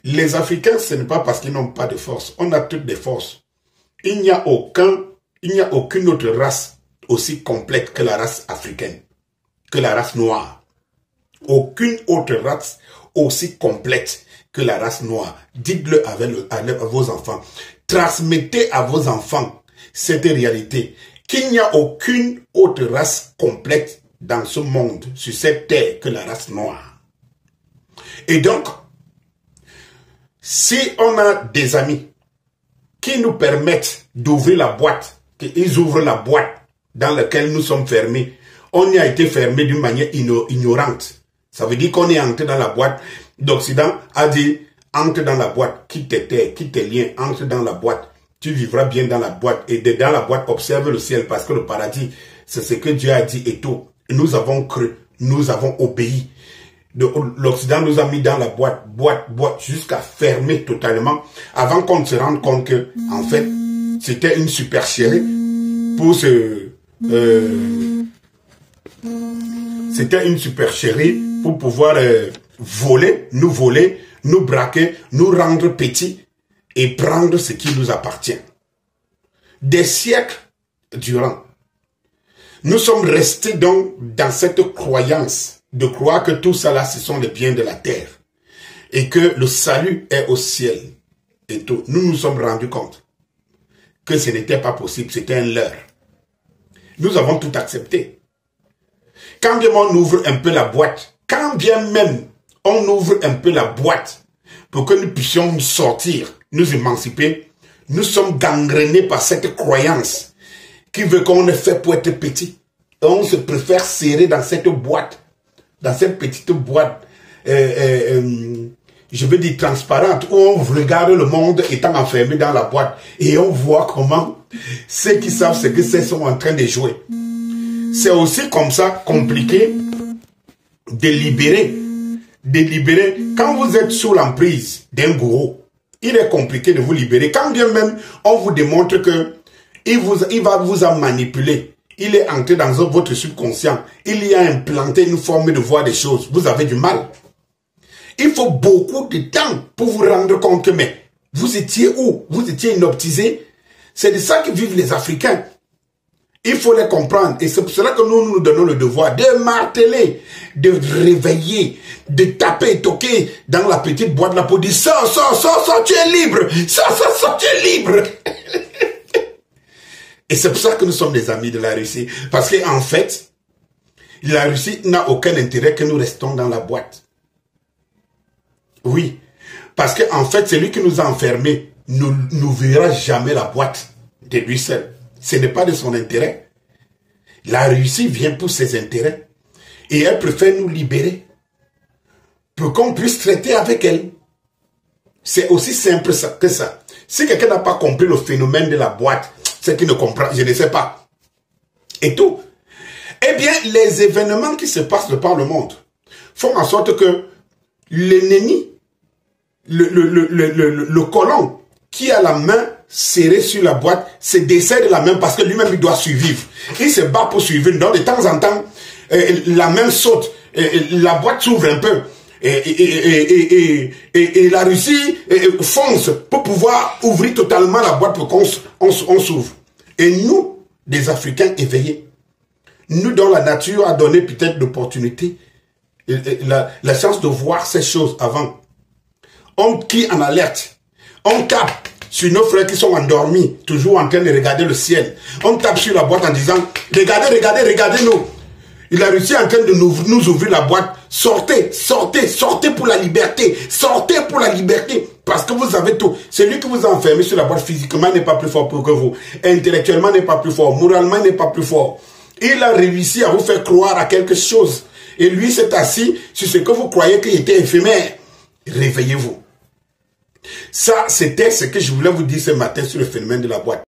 Les Africains, ce n'est pas parce qu'ils n'ont pas de force. On a toutes des forces. Il n'y a aucune autre race aussi complète que la race africaine, que la race noire. Aucune autre race aussi complète que la race noire. Dites-le à vos enfants. Transmettez à vos enfants cette réalité. Qu'il n'y a aucune autre race complète dans ce monde, sur cette terre, que la race noire. Et donc, si on a des amis qui nous permettent d'ouvrir la boîte, qu'ils ouvrent la boîte dans laquelle nous sommes fermés, on y a été fermé d'une manière ignorante. Ça veut dire qu'on est entré dans la boîte. D'Occident a dit, entre dans la boîte, quitte tes terres, quitte tes liens, entre dans la boîte. Tu vivras bien dans la boîte. Et dans la boîte, observe le ciel, parce que le paradis, c'est ce que Dieu a dit et tout. Nous avons cru, nous avons obéi. L'Occident nous a mis dans la boîte, jusqu'à fermer totalement, avant qu'on se rende compte que, en fait, c'était une supercherie pour c'était une supercherie pour pouvoir voler, nous braquer, nous rendre petits et prendre ce qui nous appartient. Des siècles durant, nous sommes restés donc dans cette croyance de croire que tout ça là, ce sont les biens de la terre et que le salut est au ciel et tout. Nous nous sommes rendus compte que ce n'était pas possible, c'était un leurre. Nous avons tout accepté. Quand bien on ouvre un peu la boîte, quand bien même on ouvre un peu la boîte pour que nous puissions nous sortir, nous émanciper, nous sommes gangrénés par cette croyance qui veut qu'on est fait pour être petit. Et on se préfère serrer dans cette boîte, dans cette petite boîte, je veux dire transparente, où on regarde le monde étant enfermé dans la boîte et on voit comment ceux qui savent ce que c'est sont en train de jouer. C'est aussi comme ça compliqué de libérer. Quand vous êtes sous l'emprise d'un gourou, il est compliqué de vous libérer. Quand bien même on vous démontre que il va vous en manipuler. Il est entré dans votre subconscient. Il y a implanté une forme de voir des choses. Vous avez du mal. Il faut beaucoup de temps pour vous rendre compte que, mais vous étiez où? Vous étiez inoptisé. C'est de ça que vivent les Africains. Il faut les comprendre. Et c'est pour cela que nous donnons le devoir de marteler, de réveiller, de taper et toquer dans la petite boîte là pour dire, sors, tu es libre. Sors, tu es libre. Et c'est pour ça que nous sommes des amis de la Russie. Parce qu'en fait, la Russie n'a aucun intérêt que nous restons dans la boîte. Oui. Parce qu'en fait, celui qui nous a enfermés n'ouvrira jamais la boîte de lui seul. Ce n'est pas de son intérêt. La Russie vient pour ses intérêts. Et elle préfère nous libérer pour qu'on puisse traiter avec elle. C'est aussi simple que ça. Si quelqu'un n'a pas compris le phénomène de la boîte, c'est qu'il ne comprend, je ne sais pas. Et tout. Eh bien, les événements qui se passent par le monde font en sorte que l'ennemi, le colon qui a la main serrée sur la boîte, se dessert de la main parce que lui-même il doit survivre. Il se bat pour survivre. Donc de temps en temps, la main saute, la boîte s'ouvre un peu. Et la Russie fonce pour pouvoir ouvrir totalement la boîte pour qu'on s'ouvre. Et nous, des Africains éveillés, nous dont la nature a donné peut-être l'opportunité, la chance de voir ces choses avant, on qui en alerte, on tape sur nos frères qui sont endormis, toujours en train de regarder le ciel. On tape sur la boîte en disant, regardez-nous. Et la Russie est en train de nous ouvrir la boîte. Sortez pour la liberté. Sortez pour la liberté. Parce que vous avez tout. Celui qui vous a enfermé sur la boîte physiquement n'est pas plus fort que vous. Intellectuellement n'est pas plus fort. Moralement n'est pas plus fort. Il a réussi à vous faire croire à quelque chose. Et lui s'est assis sur ce que vous croyez qu'il était éphémère. Réveillez-vous. Ça, c'était ce que je voulais vous dire ce matin sur le phénomène de la boîte.